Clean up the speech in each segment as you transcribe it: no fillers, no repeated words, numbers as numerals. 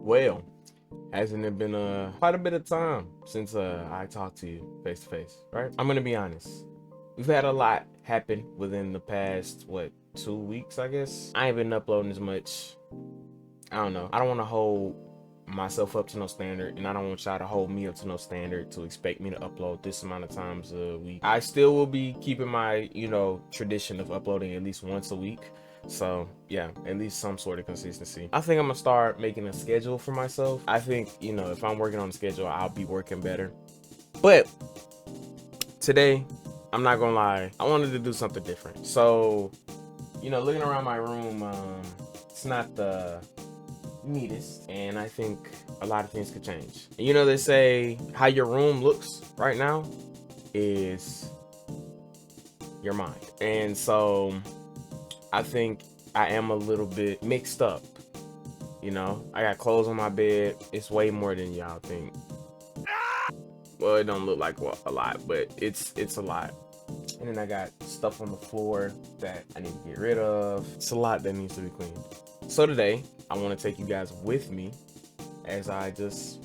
Well, hasn't it been quite a bit of time since I talked to you face to face, right? I'm gonna be honest. We've had a lot happen within the past 2 weeks, I guess. I ain't been uploading as much. I don't know. I don't want to hold myself up to no standard, and I don't want y'all to hold me up to no standard to expect me to upload this amount of times a week. I still will be keeping my, tradition of uploading at least once a week. So yeah, at least some sort of consistency. I think I'm gonna start making a schedule for myself. I think, if I'm working on a schedule, I'll be working better. But today, I'm not gonna lie, I wanted to do something different. So, looking around my room, it's not the neatest, and I think a lot of things could change. And they say how your room looks right now is your mind. And so I think I am a little bit mixed up. I got clothes on my bed. It's way more than y'all think. Well, it don't look like a lot, but it's a lot. And then I got stuff on the floor that I need to get rid of. It's a lot that needs to be cleaned. So today, I want to take you guys with me as I just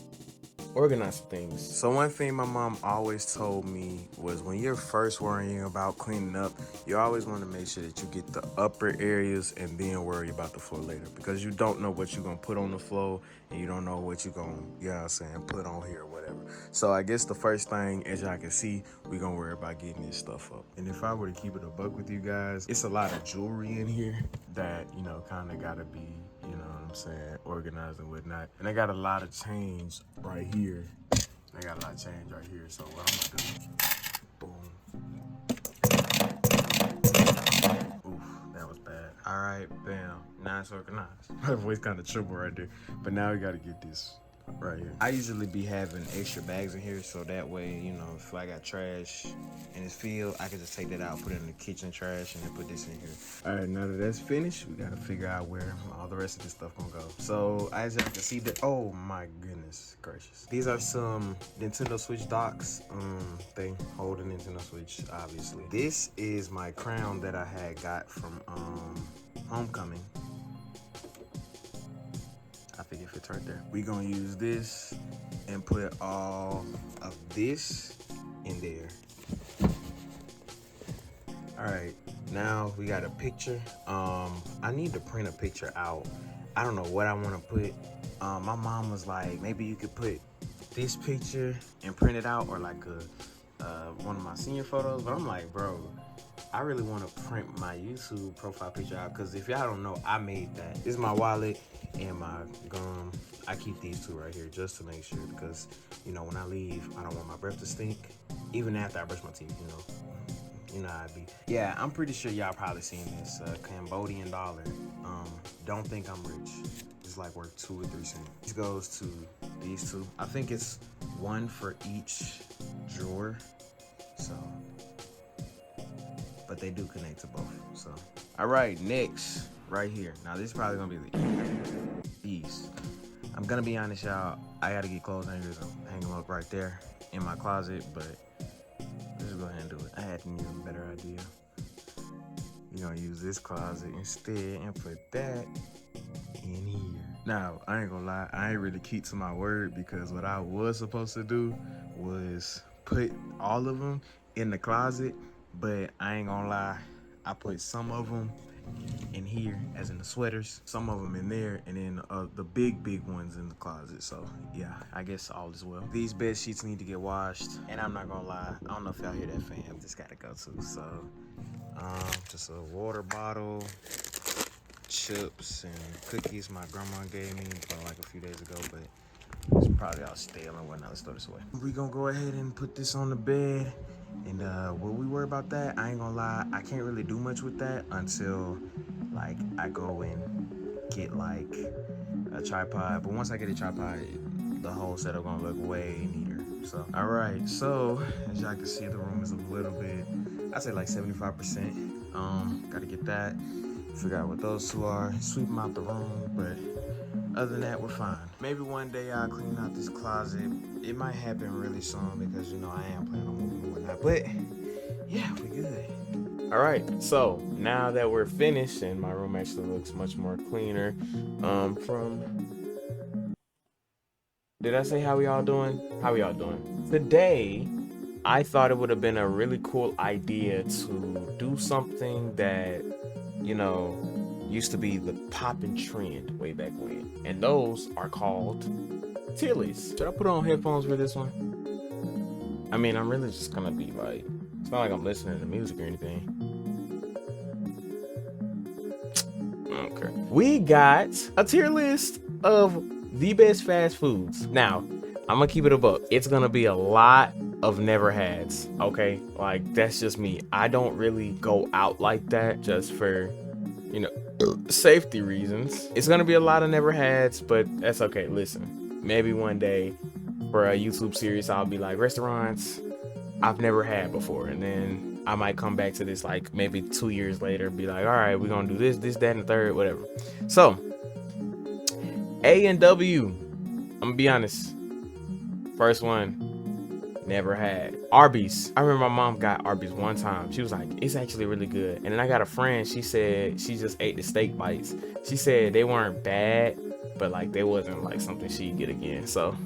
organize some things. So one thing my mom always told me was when you're first worrying about cleaning up, you always want to make sure that you get the upper areas and then worry about the floor later, because you don't know what you're going to put on the floor and you don't know what you're going to, put on here or whatever. So I guess the first thing, as y'all can see, we're going to worry about getting this stuff up. And if I were to keep it a buck with you guys, it's a lot of jewelry in here that, kind of got to be, organized and whatnot. And I got a lot of change right here. So what I'm gonna do, boom. Oof, that was bad. All right, bam. Now it's organized. My voice kind of triple right there. But now we gotta get this right here. I usually be having extra bags in here, so that way, if I got trash in this field, I can just take that out, put it in the kitchen trash, and then put this in here. All right, now that that's finished, we gotta figure out where all the rest of this stuff gonna go. So as y'all can see, oh my goodness gracious, these are some Nintendo Switch docks. They hold a Nintendo Switch, obviously. This is my crown that I had got from Homecoming. I think it fits right there. We gonna use this and put all of this in there. All right, now we got a picture. I need to print a picture out. I don't know what I want to put. My mom was like, maybe you could put this picture and print it out, or like one of my senior photos. But I'm like, bro, I really want to print my YouTube profile picture out, because if y'all don't know, I made that. This is my wallet and my gum. I keep these two right here just to make sure, because when I leave, I don't want my breath to stink, even after I brush my teeth. You know how it be. Yeah, I'm pretty sure y'all probably seen this. Cambodian dollar. Don't think I'm rich. It's like worth 2 or 3 cents. This goes to these two. I think it's one for each drawer. So, but they do connect to both. So, all right, next, right here. Now this is probably gonna be these. I'm gonna be honest, y'all. I gotta get clothes hangers and hang them up right there in my closet, but let's just go ahead and do it. I had an even better idea. You're gonna use this closet instead and put that in here. Now, I ain't gonna lie, I ain't really keep to my word, because what I was supposed to do was put all of them in the closet, but I ain't gonna lie, I put some of them in here, as in the sweaters, some of them in there, and then the big ones in the closet. So yeah, I guess all is well. These bed sheets need to get washed, and I'm not gonna lie, I don't know if y'all hear that fan, just gotta go too. So just a water bottle, chips and cookies my grandma gave me like a few days ago, but it's probably all stale and whatnot. Let's throw this away. We gonna go ahead and put this on the bed, and will we worry about that? I ain't gonna lie, I can't really do much with that until like I go and get like a tripod. But once I get a tripod, the whole setup gonna look way neater. So all right, so as y'all can see, the room is a little bit, I'd say like 75%. Gotta get that, figure out what those two are, sweep them out the room, but other than that, we're fine. Maybe one day I'll clean out this closet. It might happen really soon, because I am planning on moving and whatnot. But yeah, we're good. All right, so now that we're finished and my room actually looks much more cleaner, from Did I say how we all doing? How we all doing? Today, I thought it would have been a really cool idea to do something that, you know, used to be the poppin' trend way back when. And those are called tier lists. Should I put on headphones for this one? I mean, I'm really just gonna be like, it's not like I'm listening to music or anything. Okay. We got a tier list of the best fast foods. Now, I'm gonna keep it a buck. It's gonna be a lot of never hads, okay? Like, that's just me. I don't really go out like that just for, you know, safety reasons. It's gonna be a lot of never hads, but that's okay. Listen, maybe one day for a YouTube series, I'll be like, restaurants I've never had before, and then I might come back to this like maybe 2 years later, be like, all right, we're gonna do this, that, and the third, whatever. So, A&W, I'm gonna be honest. First one, never had. Arby's. I remember my mom got Arby's one time. She was like, it's actually really good. And then I got a friend, she said she just ate the steak bites. She said they weren't bad, but like they wasn't like something she'd get again. So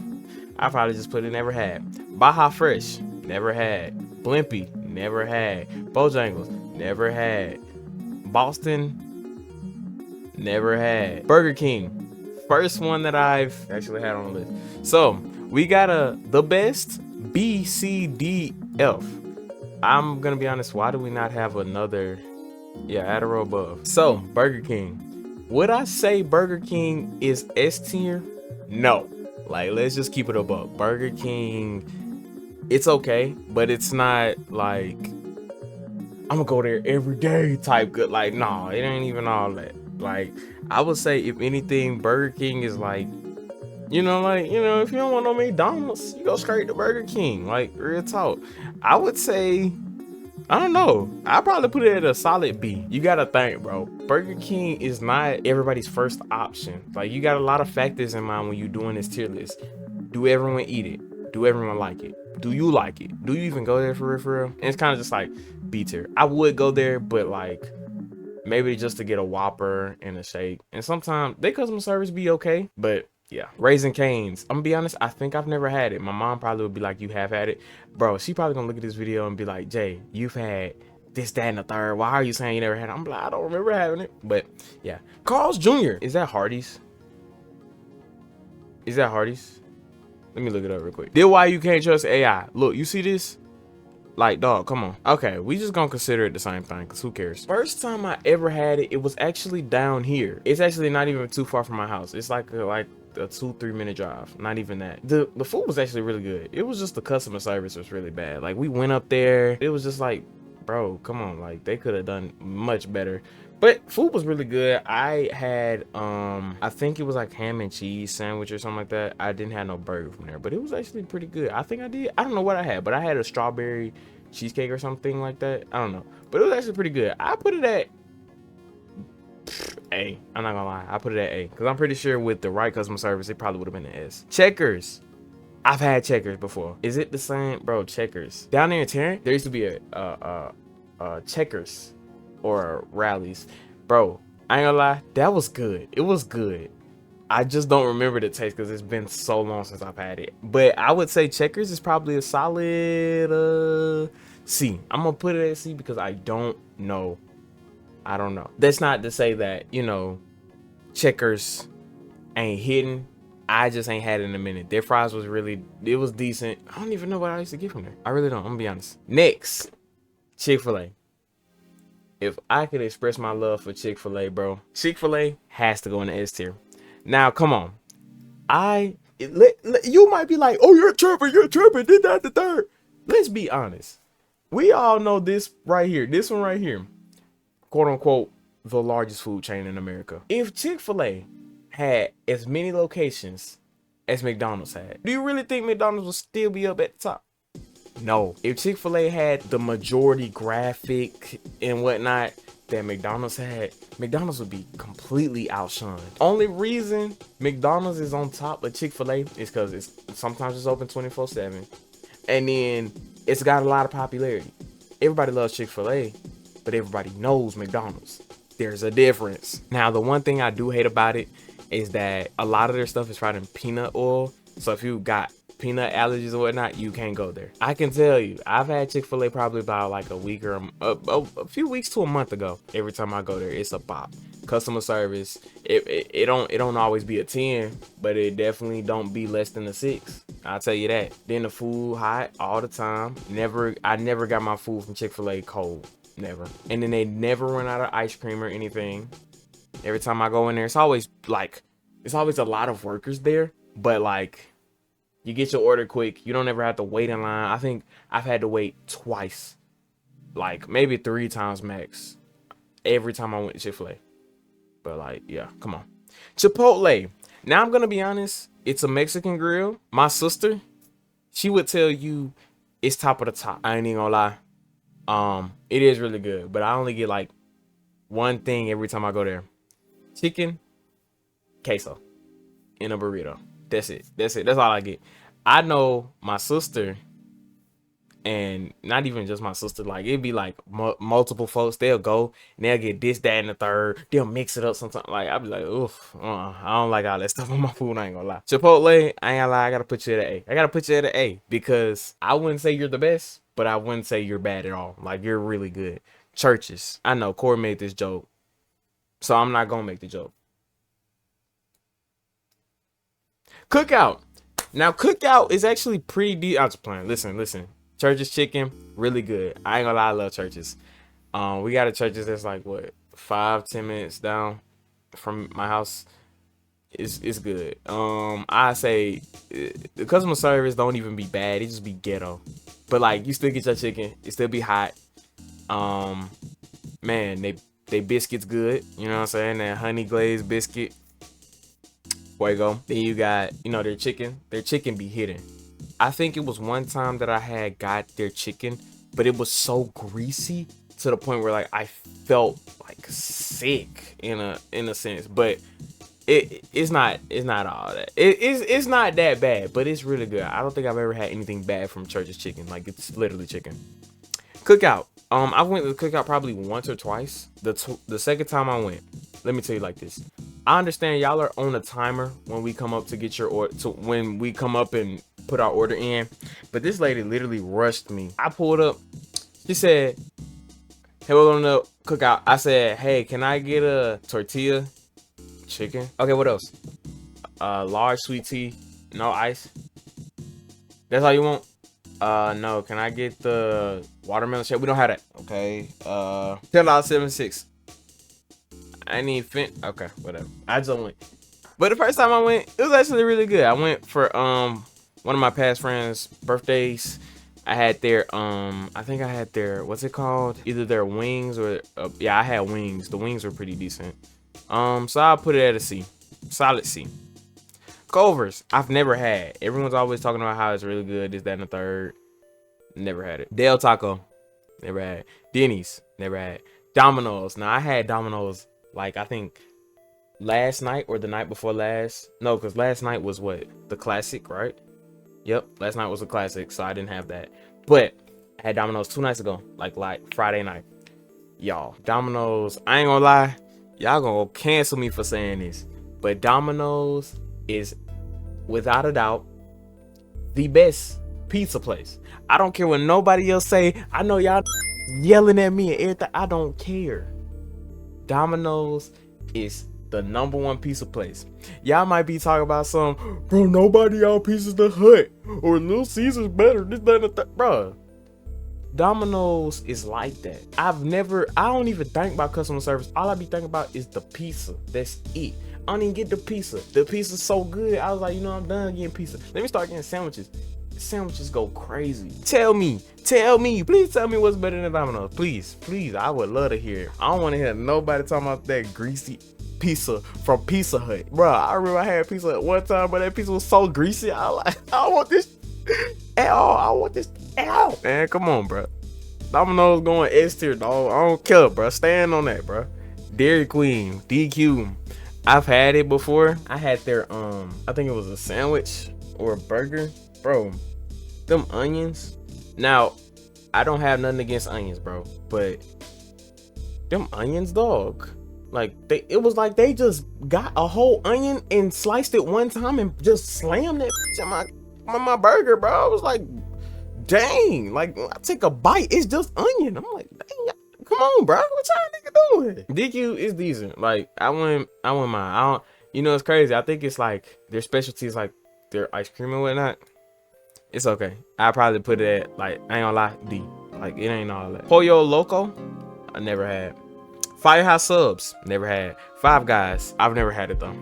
I probably just put it never had. Baja Fresh, never had. Blimpie, never had. Bojangles, never had. Boston, never had. Burger King, first one that I've actually had on the list. So we got the best B, C, D, F. I'm gonna be honest, why do we not have another? Yeah, add a row above. So Burger King, would I say Burger King is S tier? No. Like, let's just keep it above. Burger King, it's okay, but it's not like I'm gonna go there every day type good. Like, no, it ain't even all that. Like, I would say if anything, Burger King is like, if you don't want no McDonald's, you go straight to Burger King. Like, real talk. I would say, I don't know, I'd probably put it at a solid B. You gotta think, bro. Burger King is not everybody's first option. Like, you got a lot of factors in mind when you're doing this tier list. Do everyone eat it? Do everyone like it? Do you like it? Do you even go there for real? And it's kind of just like B tier. I would go there, but like maybe just to get a Whopper and a shake. And sometimes their customer service be okay, but yeah. Raising Cane's, I'm gonna be honest, I think I've never had it. My mom probably would be like, you have had it? Bro, she probably gonna look at this video and be like, Jay, you've had this, that, and the third. Why are you saying you never had it? I'm like, I don't remember having it. But yeah. Carl's Jr. Is that Hardee's? Is that Hardee's? Let me look it up real quick. This why you can't trust AI. Look, you see this? Like, dog, come on. Okay, we just gonna consider it the same thing, because who cares? First time I ever had it, it was actually down here. It's actually not even too far from my house. It's like a 2-3 minute drive. Not even that. The food was actually really good. It was just the customer service was really bad. Like, we went up there, it was just like, bro, come on. Like, they could have done much better. But food was really good. I had I think it was like ham and cheese sandwich or something like that. I didn't have no burger from there, but it was actually pretty good. I think I did. I don't know what I had, but I had a strawberry cheesecake or something like that. I don't know, but it was actually pretty good. I put it at A. I'm not gonna lie, I put it at A, because I'm pretty sure with the right customer service it probably would have been an S. Checkers, I've had Checkers before. Is it the same? Bro, Checkers down there in Tarrant, there used to be a Checkers or Rallies. Bro, I ain't gonna lie, that was good. It was good. I just don't remember the taste because it's been so long since I've had it. But I would say Checkers is probably a solid C. I'm gonna put it at C because I don't know. I don't know. That's not to say that, Checkers ain't hidden. I just ain't had it in a minute. Their fries was it was decent. I don't even know what I used to get from there. I really don't. I'm gonna be honest. Next, Chick-fil-A. If I could express my love for Chick-fil-A, bro, Chick-fil-A has to go in the S tier. Now, come on. You might be like, oh, you're tripping, did that the third. Let's be honest. We all know this right here, this one right here, quote unquote, the largest food chain in America. If Chick-fil-A had as many locations as McDonald's had, do you really think McDonald's would still be up at the top? No. If Chick-fil-A had the majority graphic and whatnot that McDonald's had, McDonald's would be completely outshined. Only reason McDonald's is on top of Chick-fil-A is because sometimes it's open 24/7, and then it's got a lot of popularity. Everybody loves Chick-fil-A, but everybody knows McDonald's. There's a difference. Now, the one thing I do hate about it is that a lot of their stuff is fried in peanut oil, So if you got peanut allergies or whatnot, you can't go there. I can tell you, I've had Chick-fil-A probably about like a week or a few weeks to a month ago. Every time I go there, it's a bop. Customer service, it don't always be a 10, but it definitely don't be less than a 6. I'll tell you that. Then the food hot all the time. I never got my food from Chick-fil-A cold. Never. And then they never run out of ice cream or anything. Every time I go in there, it's always a lot of workers there, but like you get your order quick. You don't ever have to wait in line. I think I've had to wait twice, like maybe 3 times max, every time I went to Chick-fil-A. But like, yeah, come on. Chipotle. Now I'm gonna be honest, it's a Mexican grill. My sister, she would tell you it's top of the top. I ain't even gonna lie. It is really good, but I only get like one thing every time I go there. Chicken, queso, in a burrito. That's it. That's all I get. I know my sister, and not even just my sister, like it'd be like multiple folks. They'll go and they'll get this, that, and the third. They'll mix it up sometimes. Like I'll be like, oof, I don't like all that stuff on my food. I ain't gonna lie. Chipotle, I ain't gonna lie. I gotta put you at an A. I gotta put you at an A because I wouldn't say you're the best, but I wouldn't say you're bad at all. Like you're really good. Churches, I know Corey made this joke, so I'm not gonna make the joke. Cookout. Now Cookout is actually pretty deep. I was playing. Listen. Church's chicken, really good. I ain't gonna lie, I love Church's. We got a Church's that's like what 5-10 minutes down from my house. It's good. I say the customer service don't even be bad. It just be ghetto. But like you still get your chicken. It still be hot. Man, they biscuits good. You know what I'm saying? That honey glazed biscuit. Fuego. Then you got, their chicken. Their chicken be hidden. I think it was one time that I had got their chicken, but it was so greasy to the point where like I felt like sick in a sense. But it's not all that. It's not that bad, but it's really good. I don't think I've ever had anything bad from Church's chicken. Like it's literally chicken. Cookout. I went to the Cookout probably once or twice. The second time I went, let me tell you like this. I understand y'all are on a timer when we come up to get your order. When we come up and put our order in, but this lady literally rushed me. I pulled up. She said, "Hey, we're going to Cookout." I said, "Hey, can I get a tortilla, chicken? Okay, what else? Large sweet tea, no ice. That's all you want? No. Can I get the watermelon shake? We don't have that. Okay. $10.76. I need okay, whatever. I just went. But the first time I went, it was actually really good. I went for one of my past friends' birthdays. I had their I think I had their, what's it called? Either their wings or yeah, I had wings. The wings were pretty decent. So I'll put it at a C. Solid C. Culver's, I've never had. Everyone's always talking about how it's really good, this, that, and the third. Never had it. Del Taco, never had. Denny's, never had. Domino's. Now I had Domino's like I think last night or the night before last. No, because last night was what? The classic, right? Yep, last night was a classic, so I didn't have that. But I had Domino's 2 nights ago, like Friday night. Y'all, Domino's, I ain't gonna lie, y'all gonna cancel me for saying this, but Domino's is without a doubt the best pizza place. I don't care what nobody else say. I know y'all yelling at me and everything. I don't care. Domino's is the #1 pizza place. Y'all might be talking about some, bro, nobody out pieces the Hut or Little Caesar's better. This, that, and that. Bro, Domino's is like that. I don't even think about customer service. All I be thinking about is the pizza. That's it. I don't even get the pizza. The pizza's so good. I was like, I'm done getting pizza. Let me start getting sandwiches. Sandwiches go crazy. Tell me, please tell me what's better than Domino's. Please, I would love to hear it. I don't want to hear nobody talking about that greasy pizza from Pizza Hut. Bro, I remember I had Pizza Hut one time, but that pizza was so greasy. I was like, I don't want this at all. I want this at all. Man, come on, bro. Domino's going S tier, dog. I don't care, bro. Stand on that, bro. Dairy Queen, DQ. I've had it before. I had their I think it was a sandwich or a burger. Bro, them onions. Now, I don't have nothing against onions, bro, but them onions, dog. Like it was like they just got a whole onion and sliced it one time and just slammed that in my burger, bro. I was like, dang, like I take a bite, it's just onion. I'm like, dang, come on, bro, what y'all nigga doing? DQ is decent. Like I wouldn't mind. I don't, you know, it's crazy. I think it's like their specialties, like their ice cream and whatnot. It's okay. I probably put it at, like, I ain't gonna lie, D. Like it ain't all that. Pollo Loco, I never had. Firehouse Subs, never had. Five Guys, I've never had it though.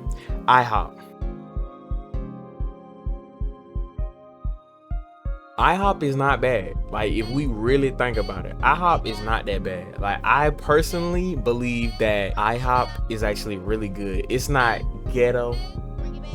IHOP is not bad. Like if we really think about it, IHOP is not that bad. Like I personally believe that IHOP is actually really good. It's not ghetto.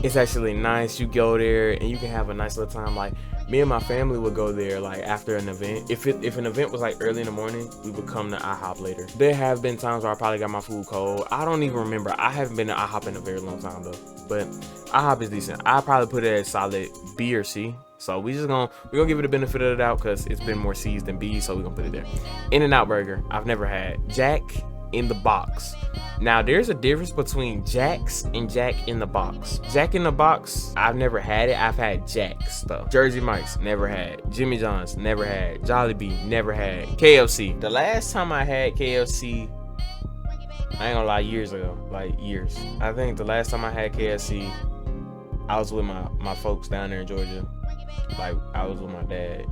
It's actually nice. You go there and you can have a nice little time. Like me and my family would go there like after an event. If an event was like early in the morning, we would come to IHOP later. There have been times where I probably got my food cold. I don't even remember. I haven't been to IHOP in a very long time though. But IHOP is decent. I probably put it at solid B or C. So we're gonna give it the benefit of the doubt because it's been more C's than B's, so we're gonna put it there. In-N-Out Burger, I've never had. Jack in the Box. Now there's a difference between Jack's and Jack in the Box. Jack in the Box, I've never had it. I've had Jack's though. Jersey Mike's, never had. Jimmy John's, never had. Jollibee, never had. KFC. The last time I had KFC, I ain't gonna lie, years ago, like years. I think the last time I had KFC, I was with my folks down there in Georgia. Like I was with my dad.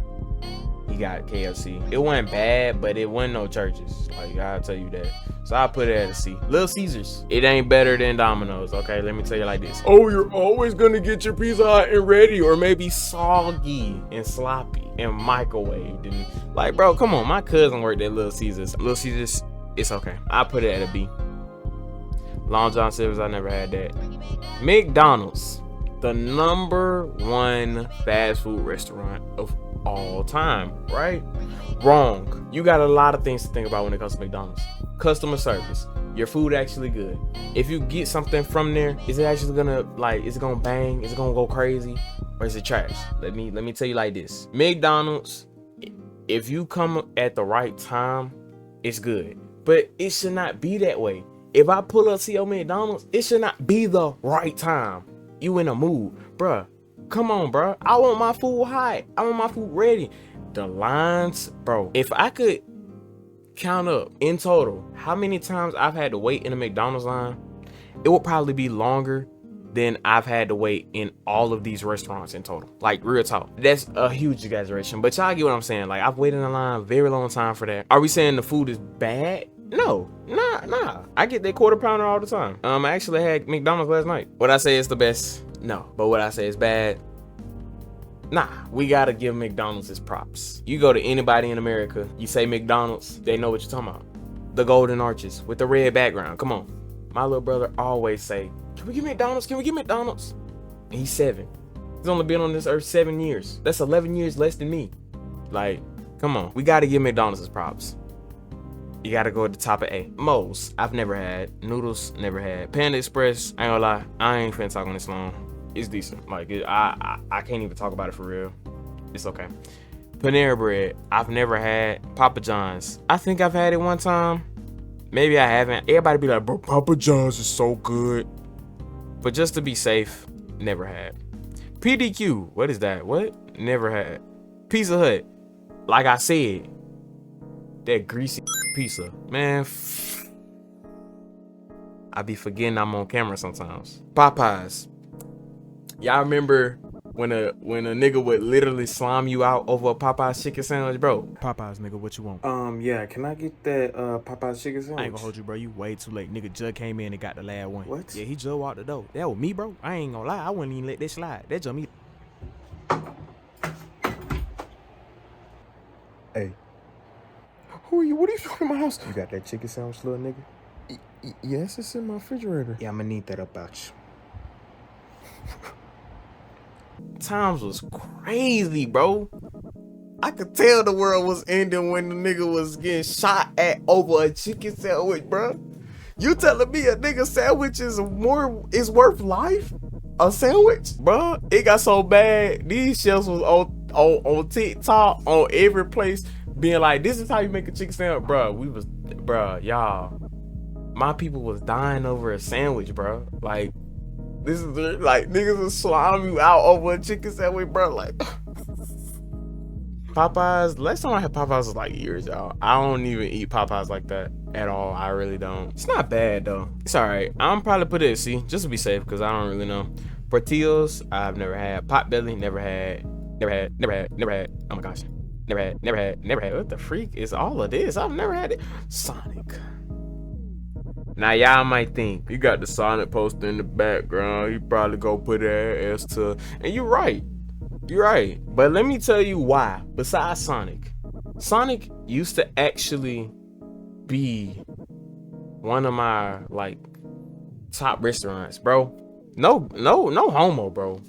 He got KFC. It wasn't bad, but it wasn't no churches. Like I'll tell you that. So I put it at a C. Little Caesars. It ain't better than Domino's. Okay, let me tell you like this. Oh, you're always gonna get your pizza hot and ready, or maybe soggy and sloppy and microwaved. And like, bro, come on. My cousin worked at Little Caesars. Little Caesars, it's okay. I put it at a B. Long John Silver's, I never had that. McDonald's, the #1 fast food restaurant of all time, right? Wrong. You got a lot of things to think about when it comes to McDonald's. Customer service. Your food actually good? If you get something from there, is it actually gonna, like, is it gonna bang? Is it gonna go crazy? Or is it trash? Let me tell you like this. McDonald's, if you come at the right time, it's good. But it should not be that way. If I pull up to your McDonald's, it should not be the right time. You in a mood, bruh. Come on, bruh. I want my food hot. I want my food ready. The lines, bro. If I could count up in total how many times I've had to wait in a McDonald's line, it would probably be longer than I've had to wait in all of these restaurants in total. Like, real talk. That's a huge exaggeration, but y'all get what I'm saying. Like, I've waited in a line a very long time for that. Are we saying the food is bad? No, nah. I get that quarter pounder all the time. I actually had McDonald's last night. Would I say it's the best? No. But would I say it's bad? Nah, we gotta give McDonald's its props. You go to anybody in America, you say McDonald's, they know what you're talking about. The golden arches with the red background. Come on. My little brother always say, can we get McDonald's? Can we get McDonald's? And he's 7. He's only been on this earth 7 years. That's 11 years less than me. Like, come on. We gotta give McDonald's its props. You gotta go at the top of A. Moe's, I've never had. Noodles, never had. Panda Express, I ain't gonna lie, I ain't finna talk on this long. It's decent. Like, I can't even talk about it for real. It's okay. Panera Bread, I've never had. Papa John's, I think I've had it one time. Maybe I haven't. Everybody be like, bro, Papa John's is so good. But just to be safe, never had. PDQ, what is that? What? Never had. Pizza Hut, like I said, that greasy pizza, man. I be forgetting I'm on camera sometimes. Popeyes, y'all remember when a nigga would literally slime you out over a Popeyes chicken sandwich, bro? Popeyes, nigga, what you want? Yeah, can I get that Popeyes chicken sandwich? I ain't gonna hold you, bro. You way too late. Nigga Jud came in and got the last one. What? Yeah, he just walked the door. That was me, bro. I ain't gonna lie. I wouldn't even let that slide. That just me. Hey. Who are you? What are you doing in my house? You got that chicken sandwich, little nigga? Yes, it's in my refrigerator. Yeah, I'm gonna need that about you. Times was crazy, bro. I could tell the world was ending when the nigga was getting shot at over a chicken sandwich, bro. You telling me a nigga sandwich is worth life? A sandwich? Bro, it got so bad. These chefs was on TikTok, on every place, being like, this is how you make a chicken sandwich. Bro, y'all. my people was dying over a sandwich, bro. Like, this is like niggas will swallow you out over a chicken sandwich, bro. Like, Popeyes. Last time I had Popeyes was like years out. I don't even eat Popeyes like that at all. I really don't. It's not bad though. It's all right. I'm probably put it at C just to be safe because I don't really know. Portillos, I've never had. Potbelly, never had. Never had. Oh my gosh. Never had. What the freak is all of this? I've never had it. Sonic. Now y'all might think you got the Sonic poster in the background. You probably go put that ass to, and you're right. You're right. But let me tell you why. Besides Sonic, Sonic used to actually be one of my like top restaurants, bro. No homo, bro.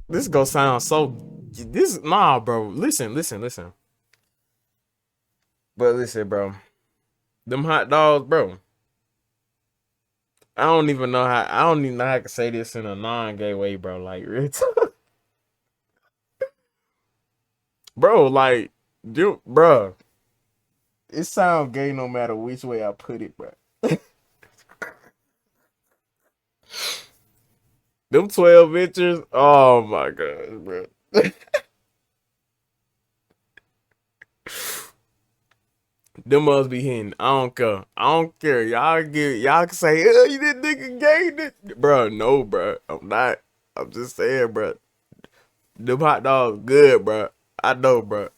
This gonna sound so. Nah, bro. Listen. But listen, bro. Them hot dogs, bro. I don't even know how I can say this in a non-gay way, bro. Like, bro, like, dude, bro. It sounds gay no matter which way I put it, bro. Them 12 inches, oh my god, bro. Them must be hitting. I don't care. Y'all can say, you this nigga gay, bro. No, bro. I'm not. I'm just saying, bro. Them hot dogs good, bro. I know, bro.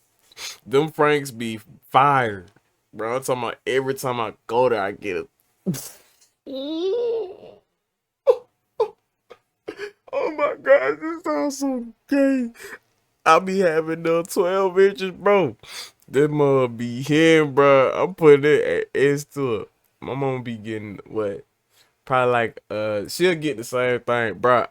Them Franks be fire, bro. I'm talking about every time I go there, I get it. Oh my god, this sounds so gay. I be having the 12 inches, bro. This mother be hitting, bro. I'm putting it at S to it. My mama be getting what? Probably like she'll get the same thing, bro.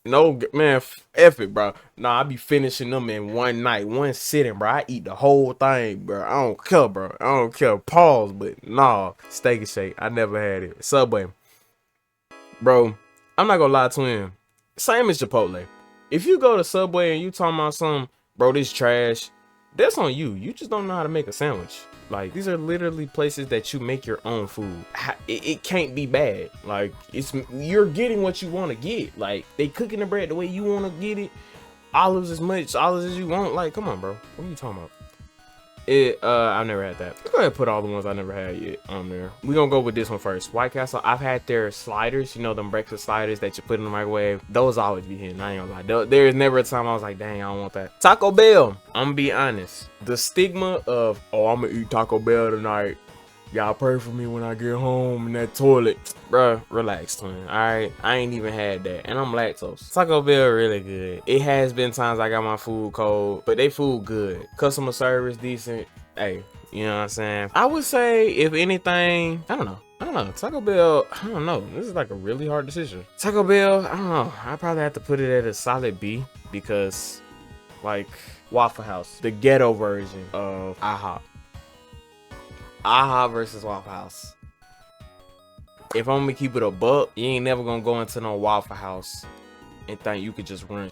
No man, F it, bro. Nah, I be finishing them in one night, one sitting, bro. I eat the whole thing, bro. I don't care, bro. I don't care. Pause, but nah, Steak and Shake. I never had it. Subway, bro. I'm not gonna lie to him. Same as Chipotle. If you go to Subway and you talking about something, bro, this trash, that's on you. You just don't know how to make a sandwich. Like, these are literally places that you make your own food. It can't be bad. Like, you're getting what you want to get. Like, they cooking the bread the way you want to get it. Olives as much olives as you want. Like, come on, bro. What are you talking about? I've never had that. Go ahead and put all the ones I never had yet on there. We're gonna go with this one first. White Castle, I've had their sliders, you know, them breakfast sliders that you put in the microwave. Those always be hitting, I ain't gonna lie. There's never a time I was like, dang, I don't want that. Taco Bell, I'm gonna be honest. The stigma of, oh, I'm gonna eat Taco Bell tonight. Y'all pray for me when I get home in that toilet. Bruh, relax, twin. Alright, I ain't even had that. And I'm lactose. Taco Bell really good. It has been times I got my food cold, but they food good. Customer service decent. Hey, you know what I'm saying? I would say, if anything, I don't know. Taco Bell, I don't know. This is like a really hard decision. Taco Bell, I don't know. I probably have to put it at a solid B because, like, Waffle House, the ghetto version of IHOP. IHOP versus Waffle House. If I'm gonna keep it a buck, you ain't never gonna go into no Waffle House and think you could just run.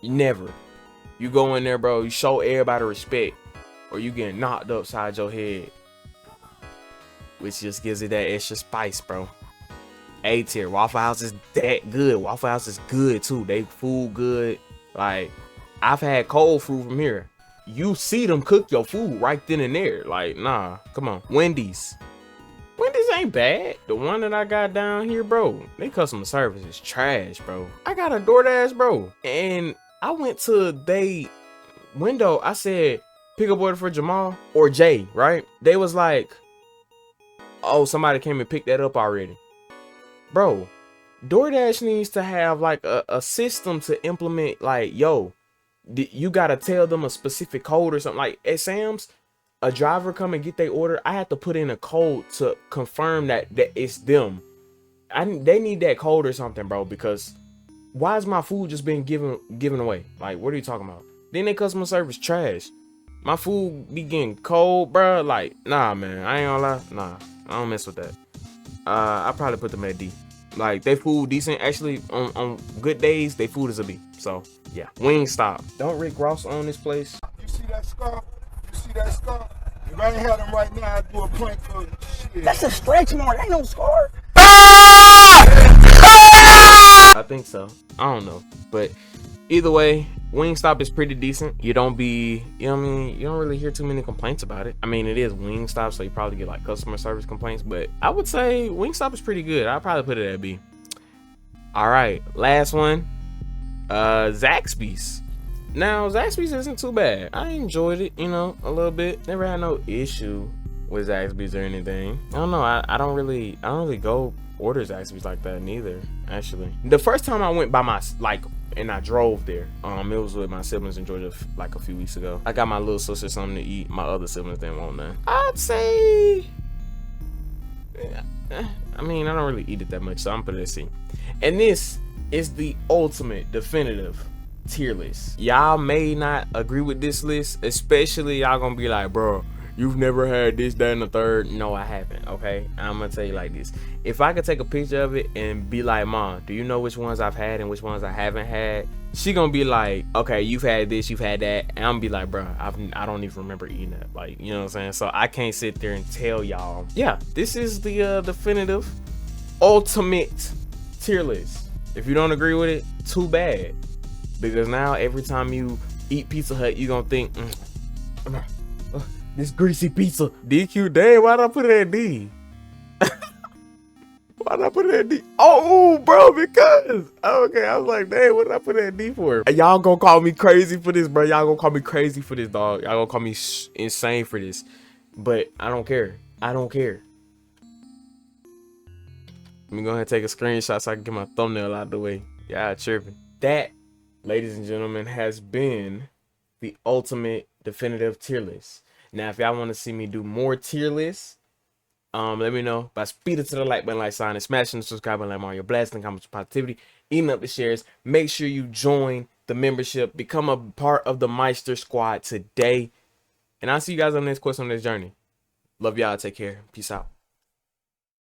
You never. You go in there, bro, you show everybody respect, or you get knocked upside your head, which just gives it that extra spice, bro. A tier. Waffle House is that good. Waffle House is good too. They food good. Like, I've had cold food from here. You see them cook your food right then and there. Like, nah, come on. Wendy's ain't bad. The one that I got down here, bro, they customer service is trash, bro. I got a DoorDash, bro, and I went to they window. I said, pick up order for Jamal or Jay, right? They was like, oh, somebody came and picked that up already. Bro, DoorDash needs to have like a system to implement, like, yo, you gotta tell them a specific code or something. Like at Sam's, a driver come and get their order, I have to put in a code to confirm that it's them. They need that code or something, bro, because why is my food just being given away? Like, what are you talking about? Then they customer service trash. My food be getting cold, bro. Like, nah, man, I ain't gonna lie. Nah, I don't mess with that. I probably put them at D. Like, they food decent. Actually, on good days, they food is a B. So yeah, Wingstop. Don't Rick Ross own this place? You see that scar? You see that scar? If I ain't had them right now, I'd do a prank for shit. That's a stretch mark. Ain't no scar. I think so. I don't know, but either way, Wingstop is pretty decent. You don't be, you know what I mean? You don't really hear too many complaints about it. I mean, it is Wingstop, so you probably get like customer service complaints, but I would say Wingstop is pretty good. I'll probably put it at B. All right, last one, Zaxby's. Now, Zaxby's isn't too bad. I enjoyed it, you know, a little bit. Never had no issue with Zaxby's or anything. I don't know. I don't really go order Zaxby's like that neither. Actually, the first time I went by and I drove there, it was with my siblings in Georgia like a few weeks ago. I got my little sister something to eat. My other siblings didn't want none. I'd say, I mean, I don't really eat it that much, so I'm gonna put it at C. And this is the ultimate definitive tier list. Y'all may not agree with this list, especially y'all gonna be like, bro, you've never had this, that, and the third. No, I haven't, okay? I'm gonna tell you like this. If I could take a picture of it and be like, Mom, do you know which ones I've had and which ones I haven't had? She gonna be like, okay, you've had this, you've had that. And I'm gonna be like, bro, I don't even remember eating that. Like, you know what I'm saying? So I can't sit there and tell y'all. Yeah, this is the definitive ultimate tier list. If you don't agree with it, too bad. Because now every time you eat Pizza Hut, you gonna think, this greasy pizza. DQ, dang, why did I put it at D? Why did I put it at D? Oh, bro, because. Okay, I was like, dang, what did I put it at D for? Y'all gonna call me crazy for this, bro. Y'all gonna call me crazy for this, dog. Y'all gonna call me insane for this. But I don't care. I don't care. Let me go ahead and take a screenshot so I can get my thumbnail out of the way. Y'all tripping. That, ladies and gentlemen, has been the ultimate definitive tier list. Now, if y'all want to see me do more tier lists, let me know by speeding to the like button, like sign, and smashing the subscribe button like Mario, blasting comments with positivity, eating up the shares. Make sure you join the membership, become a part of the Meister squad today, and I'll see you guys on the next course on this journey. Love y'all. Take care. Peace out.